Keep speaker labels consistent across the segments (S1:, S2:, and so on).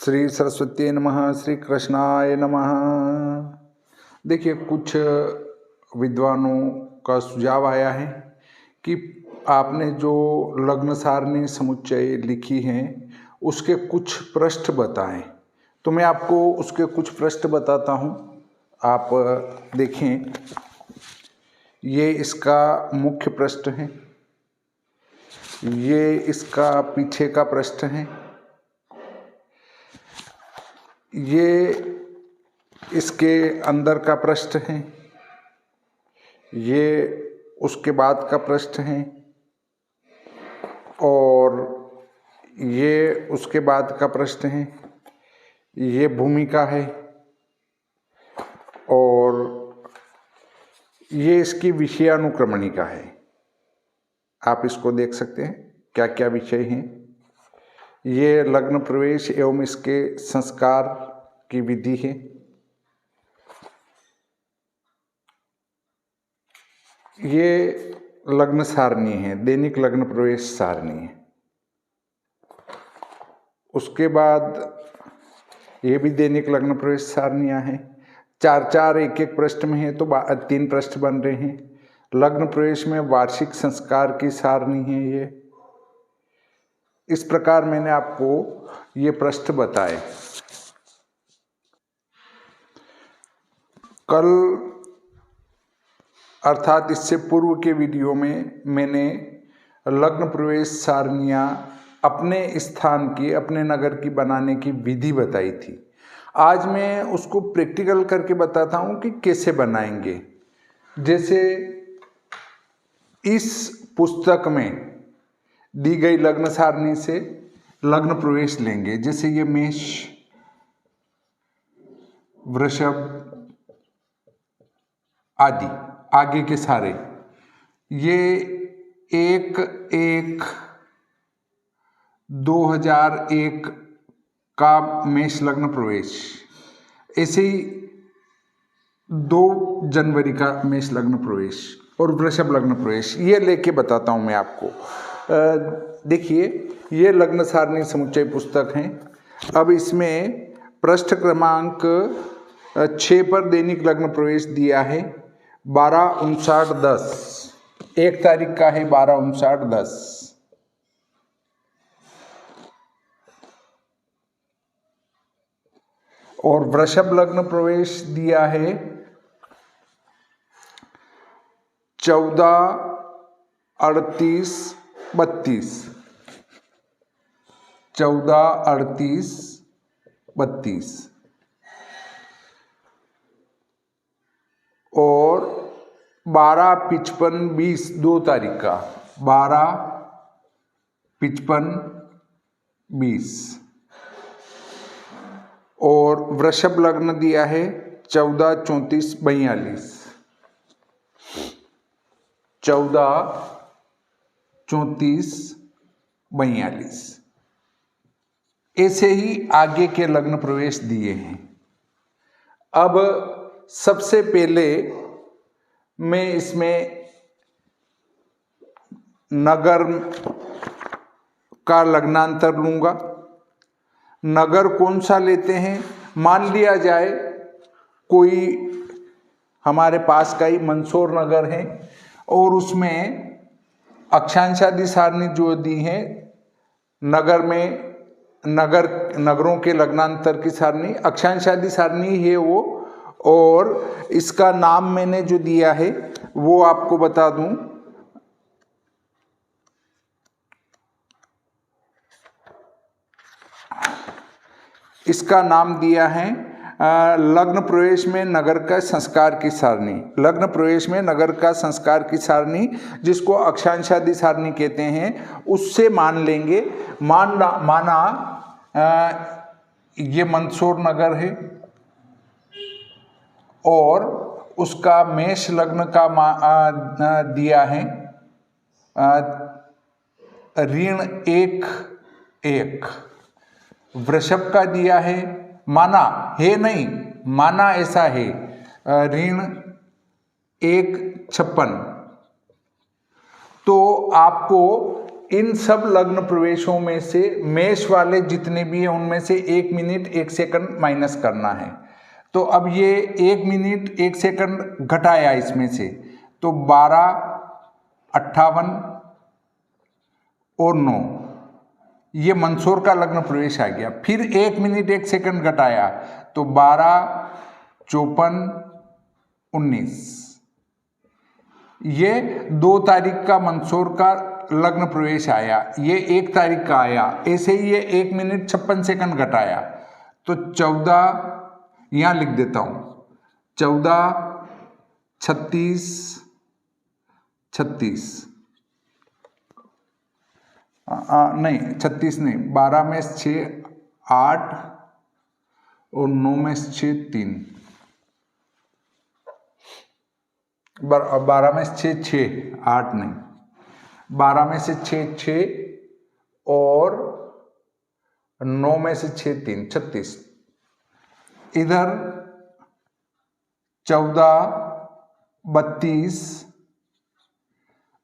S1: श्री सरस्वती नमः, श्री कृष्णाय नमः। देखिए, कुछ विद्वानों का सुझाव आया है कि आपने जो लग्न सारणी समुच्चय लिखी हैं उसके कुछ पृष्ठ बताएं। तो मैं आपको उसके कुछ पृष्ठ बताता हूं, आप देखें। ये इसका मुख्य पृष्ठ है, ये इसका पीछे का पृष्ठ है, ये इसके अंदर का पृष्ठ है, ये उसके बाद का पृष्ठ है, और ये उसके बाद का पृष्ठ है। ये भूमिका है और ये इसकी विषयानुक्रमणिका है। आप इसको देख सकते हैं क्या क्या विषय हैं। ये लग्न प्रवेश एवं इसके संस्कार की विधि है। ये लग्न सारणी है, दैनिक लग्न प्रवेश सारणी है। उसके बाद ये भी दैनिक लग्न प्रवेश सारणियाँ हैं। चार चार एक एक पृष्ठ में है तो 3 पृष्ठ बन रहे हैं। लग्न प्रवेश में वार्षिक संस्कार की सारणी है ये। इस प्रकार मैंने आपको ये पृष्ठ बताए। कल अर्थात इससे पूर्व के वीडियो में मैंने लग्न प्रवेश सारणियाँ अपने स्थान की, अपने नगर की बनाने की विधि बताई थी। आज मैं उसको प्रैक्टिकल करके बताता हूँ कि कैसे बनाएंगे। जैसे इस पुस्तक में दी गई लग्न सारणी से लग्न प्रवेश लेंगे। जैसे ये मेष, वृषभ आदि आगे के सारे, ये 1/1/2001 का मेष लग्न प्रवेश, ऐसे ही 2 जनवरी का मेष लग्न प्रवेश और वृषभ लग्न प्रवेश, ये लेके बताता हूँ मैं आपको। देखिए, ये लग्न सारणी समुच्चय पुस्तक है। अब इसमें पृष्ठ क्रमांक 6 पर दैनिक लग्न प्रवेश दिया है 12/59/10, 1 तारीख का है 12/59/10। और वृषभ लग्न प्रवेश दिया है 14/38/32, 14/38/32। और 12/55/20, 2 तारीख का 12/55/20। और वृषभ लग्न दिया है 14/34/42, 14/34/42। ऐसे ही आगे के लग्न प्रवेश दिए हैं। अब सबसे पहले मैं इसमें नगर का लग्नांतर लूंगा। नगर कौन सा लेते हैं? मान लिया जाए कोई हमारे पास का ही मंदसौर नगर है और उसमें अक्षांशादि सारणी जो दी है, नगर में नगरों के लग्नांतर की सारणी अक्षांशादि सारणी है वो। और इसका नाम मैंने जो दिया है वो आपको बता दूं। इसका नाम दिया है लग्न प्रवेश में नगर का संस्कार की सारणी। लग्न प्रवेश में नगर का संस्कार की सारणी, जिसको अक्षांशादि सारणी कहते हैं, उससे मान लेंगे। माना ये मंदसौर नगर है और उसका मेष लग्न का दिया है ऋण 1/1। वृषभ का दिया है, माना है नहीं, माना ऐसा है ऋण 1/56। तो आपको इन सब लग्न प्रवेशों में से मेष वाले जितने भी हैं उनमें से 1 मिनट 1 सेकंड माइनस करना है। तो अब ये 1 मिनट 1 सेकंड घटाया इसमें से, तो 12, 58 और 9, ये मंदसौर का लग्न प्रवेश आ गया। फिर 1 मिनट 1 सेकंड घटाया तो 12, 54, 19, ये 2 तारीख का मंदसौर का लग्न प्रवेश आया, ये 1 तारीख का आया। ऐसे ही ये 1 मिनट 56 सेकंड घटाया तो 14, यहां लिख देता हूं, 14, 36, 36, नहीं 36 नहीं, 12 में 6 8 और 9 में 6 3, 12 में 6 6 8 नहीं, 12 में से 6 6 और 9 में से 6 3 36, इधर 14, 32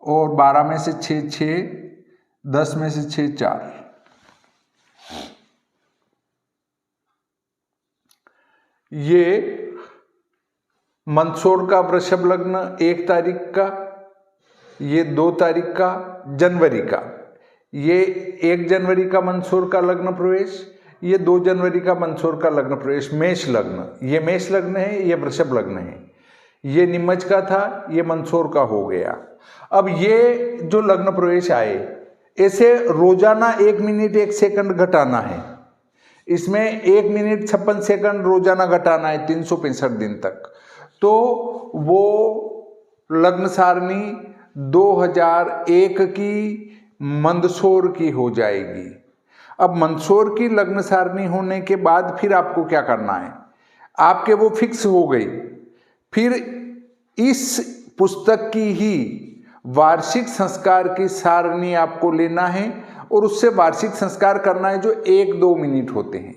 S1: और 12 में से 6 6, 10 में से 6 4, ये मंदसौर का वृषभ लग्न 1 तारीख का, ये 2 तारीख का जनवरी का, ये 1 जनवरी का मंदसौर का लग्न प्रवेश, ये 2 जनवरी का मंदसौर का लग्न प्रवेश मेष लग्न, ये मेष लग्न है, ये वृषभ लग्न है, ये नीमच का था, ये मंदसौर का हो गया। अब ये जो लग्न प्रवेश आए ऐसे रोजाना 1 मिनट 1 सेकंड घटाना है, इसमें 1 मिनट 56 सेकंड रोजाना घटाना है 365 दिन तक, तो वो लग्न सारणी 2001 की मंदसौर की हो जाएगी। अब मंदसौर की लग्न सारणी होने के बाद फिर आपको क्या करना है, आपके वो फिक्स हो गई, फिर इस पुस्तक की ही वार्षिक संस्कार की सारणी आपको लेना है और उससे वार्षिक संस्कार करना है जो 1-2 मिनट होते हैं।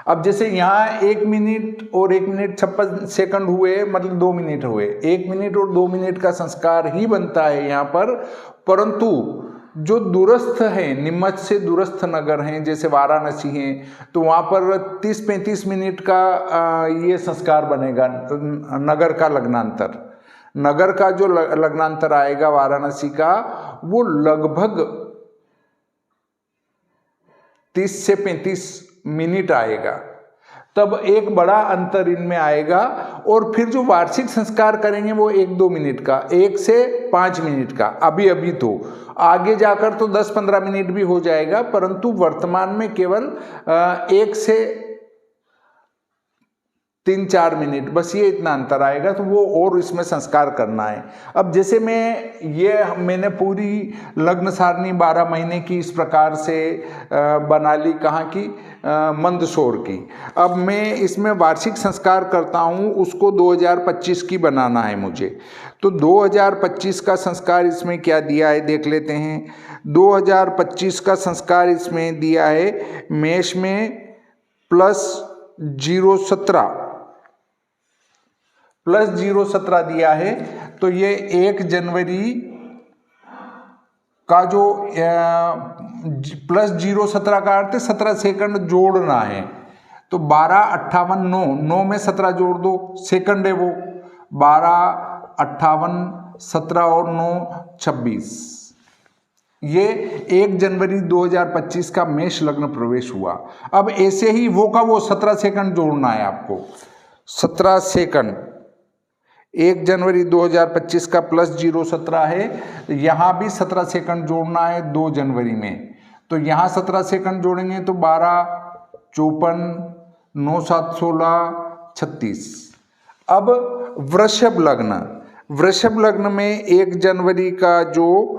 S1: अब जैसे यहाँ 1 मिनट और 1 मिनट 56 सेकंड हुए, मतलब 2 मिनट हुए, 1 मिनट और 2 मिनट का संस्कार ही बनता है यहाँ पर, परंतु जो दूरस्थ हैं, नीमच से दूरस्थ नगर हैं जैसे वाराणसी हैं, तो वहाँ पर 30-35 मिनट का ये संस्कार बनेगा। नगर का लग्नांतर, नगर का जो लग्नांतर आएगा वाराणसी का, वो लगभग 30 से 35 मिनट आएगा, तब एक बड़ा अंतर इनमें आएगा। और फिर जो वार्षिक संस्कार करेंगे वो 1-2 मिनट का, 1 से 5 मिनट का, अभी तो आगे जाकर तो 10-15 मिनट भी हो जाएगा, परंतु वर्तमान में केवल 1 से 3-4 मिनट, बस ये इतना अंतर आएगा, तो वो और इसमें संस्कार करना है। अब जैसे मैंने पूरी लग्न सारणी 12 महीने की इस प्रकार से बना ली, कहाँ की, मंदसौर की। अब मैं इसमें वार्षिक संस्कार करता हूँ, उसको 2025 की बनाना है मुझे, तो 2025 का संस्कार इसमें क्या दिया है देख लेते हैं। 2025 का संस्कार इसमें दिया है मेष में +017 दिया है, तो ये 1 जनवरी का जो +017 का अर्थ 17 सेकंड जोड़ना है, तो 12, 58, 9 में 17 जोड़ दो, सेकंड है वो, 12, 58, 17 और 9 26, ये 1 जनवरी 2025 का मेष लग्न प्रवेश हुआ। अब ऐसे ही वो का वो 17 सेकंड जोड़ना है आपको, 17 सेकंड, 1 जनवरी 2025 का +017 है, यहाँ भी 17 सेकंड जोड़ना है 2 जनवरी में, तो यहाँ 17 सेकंड जोड़ेंगे तो 12, 54, 9, 7, 16, 36। अब वृषभ लग्न में 1 जनवरी का जो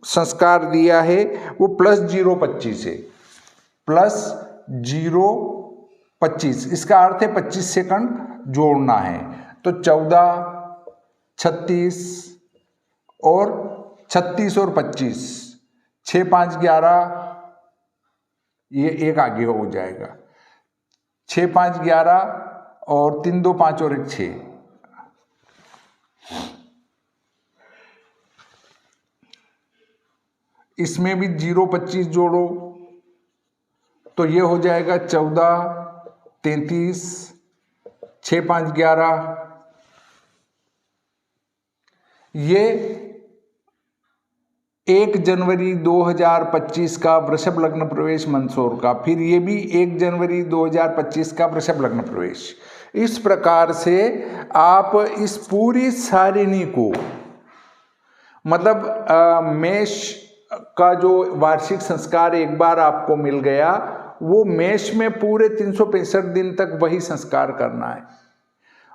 S1: संस्कार दिया है वो +025 है, +025, इसका अर्थ है 25 सेकंड जोड़ना है, तो 14, 36 और 25, 6, 5, 11, ये एक आगे हो जाएगा, 6, 5, 11 और 3, 2, 5 और 1, 6, इसमें भी 0-25 जोड़ो तो ये हो जाएगा 14, 33, 6, 5, 11। ये 1 जनवरी 2025 का वृषभ लग्न प्रवेश मंदसौर का, फिर ये भी 1 जनवरी 2025 का वृषभ लग्न प्रवेश। इस प्रकार से आप इस पूरी सारिणी को, मतलब मेष का जो वार्षिक संस्कार एक बार आपको मिल गया, वो मेष में पूरे 365 दिन तक वही संस्कार करना है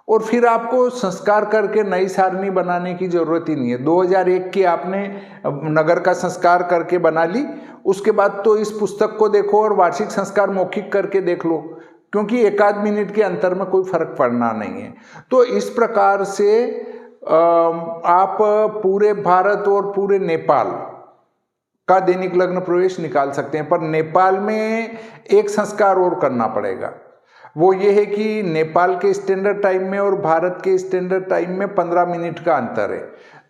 S1: और फिर आपको संस्कार करके नई सारणी बनाने की जरूरत ही नहीं है। 2001 की आपने नगर का संस्कार करके बना ली, उसके बाद तो इस पुस्तक को देखो और वार्षिक संस्कार मौखिक करके देख लो, क्योंकि 1 मिनट के अंतर में कोई फर्क पड़ना नहीं है। तो इस प्रकार से आप पूरे भारत और पूरे नेपाल का दैनिक लग्न प्रवेश निकाल सकते हैं। पर नेपाल में एक संस्कार और करना पड़ेगा, वो ये है कि नेपाल के स्टैंडर्ड टाइम में और भारत के स्टैंडर्ड टाइम में 15 मिनट का अंतर है।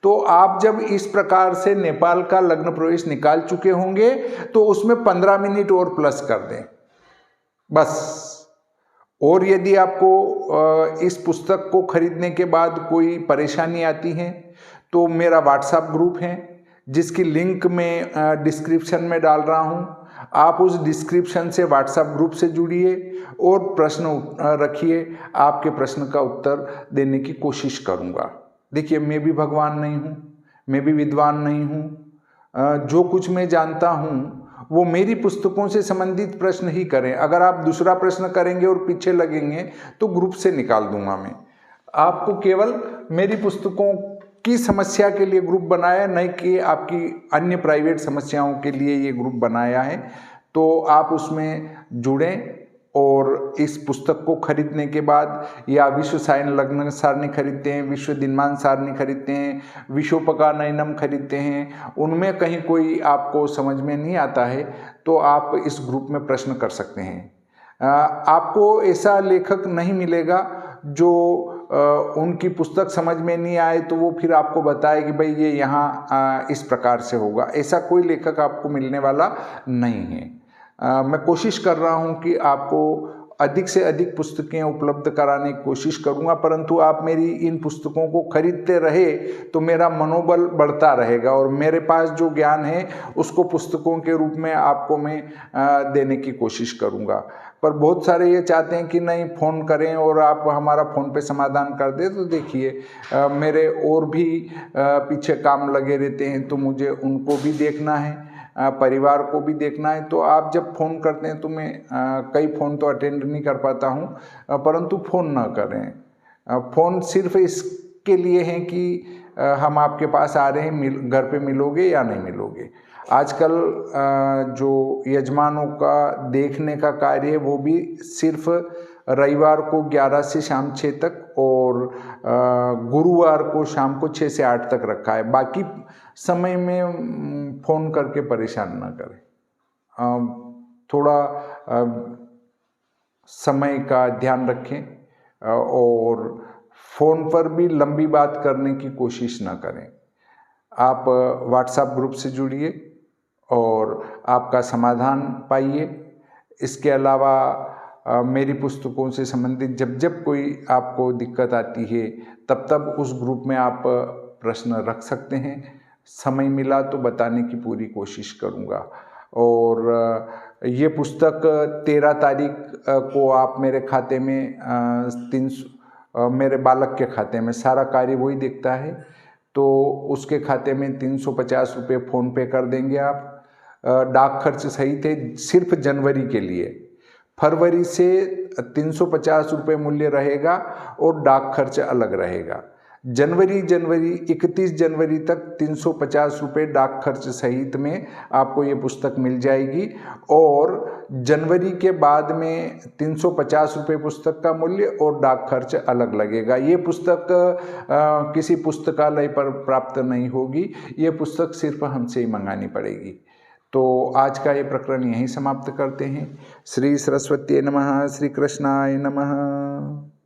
S1: तो आप जब इस प्रकार से नेपाल का लग्न प्रवेश निकाल चुके होंगे तो उसमें 15 मिनट और प्लस कर दें बस। और यदि आपको इस पुस्तक को खरीदने के बाद कोई परेशानी आती है तो मेरा व्हाट्सएप ग्रुप है, जिसकी लिंक मैं डिस्क्रिप्शन में डाल रहा हूँ। आप उस डिस्क्रिप्शन से व्हाट्सएप ग्रुप से जुड़िए और प्रश्न रखिए, आपके प्रश्न का उत्तर देने की कोशिश करूँगा। देखिए, मैं भी भगवान नहीं हूँ, मैं भी विद्वान नहीं हूँ। जो कुछ मैं जानता हूँ वो मेरी पुस्तकों से संबंधित प्रश्न ही करें। अगर आप दूसरा प्रश्न करेंगे और पीछे लगेंगे तो ग्रुप से निकाल दूंगा मैं। आपको केवल मेरी पुस्तकों की समस्या के लिए ग्रुप बनाया, नहीं कि आपकी अन्य प्राइवेट समस्याओं के लिए ये ग्रुप बनाया है। तो आप उसमें जुड़ें और इस पुस्तक को खरीदने के बाद, या विश्व सायन लग्न सारणी खरीदते हैं, विश्व दिनमान सारणी खरीदते हैं, विशोपका नयनम खरीदते हैं, उनमें कहीं कोई आपको समझ में नहीं आता है तो आप इस ग्रुप में प्रश्न कर सकते हैं। आपको ऐसा लेखक नहीं मिलेगा जो उनकी पुस्तक समझ में नहीं आए तो वो फिर आपको बताए कि भाई ये यहाँ इस प्रकार से होगा। ऐसा कोई लेखक आपको मिलने वाला नहीं है। मैं कोशिश कर रहा हूँ कि आपको अधिक से अधिक पुस्तकें उपलब्ध कराने की कोशिश करूँगा, परंतु आप मेरी इन पुस्तकों को खरीदते रहे तो मेरा मनोबल बढ़ता रहेगा और मेरे पास जो ज्ञान है उसको पुस्तकों के रूप में आपको मैं देने की कोशिश करूँगा। पर बहुत सारे ये चाहते हैं कि नहीं, फ़ोन करें और आप हमारा फ़ोन पे समाधान कर दें। तो देखिए, मेरे और भी पीछे काम लगे रहते हैं तो मुझे उनको भी देखना है, परिवार को भी देखना है। तो आप जब फ़ोन करते हैं तो मैं कई फ़ोन तो अटेंड नहीं कर पाता हूँ, परंतु फ़ोन ना करें। फ़ोन सिर्फ इसके लिए है कि हम आपके पास आ रहे हैं, घर पे मिलोगे या नहीं मिलोगे। आजकल जो यजमानों का देखने का कार्य है वो भी सिर्फ रविवार को 11 से शाम 6 तक और गुरुवार को शाम को 6 से 8 तक रखा है। बाकी समय में फ़ोन करके परेशान ना करें। थोड़ा समय का ध्यान रखें और फ़ोन पर भी लंबी बात करने की कोशिश ना करें। आप व्हाट्सएप ग्रुप से जुड़िए और आपका समाधान पाइए। इसके अलावा मेरी पुस्तकों से संबंधित जब जब कोई आपको दिक्कत आती है तब तब उस ग्रुप में आप प्रश्न रख सकते हैं। समय मिला तो बताने की पूरी कोशिश करूँगा। और ये पुस्तक 13 तारीख को आप मेरे खाते में मेरे बालक के खाते में, सारा कार्य वही देखता है, तो उसके खाते में 350 रुपये फ़ोन पे कर देंगे आप। डाक खर्च सहित है सिर्फ जनवरी के लिए। फरवरी से 350 रुपये मूल्य रहेगा और डाक खर्च अलग रहेगा। जनवरी 31 जनवरी तक 350 रुपये डाक खर्च सहित में आपको ये पुस्तक मिल जाएगी और जनवरी के बाद में 350 रुपये पुस्तक का मूल्य और डाक खर्च अलग लगेगा। ये पुस्तक किसी पुस्तकालय पर प्राप्त नहीं होगी, ये पुस्तक सिर्फ हमसे ही मंगानी पड़ेगी। तो आज का ये प्रकरण यहीं समाप्त करते हैं। श्री सरस्वती नमः, श्री कृष्णाय नमः।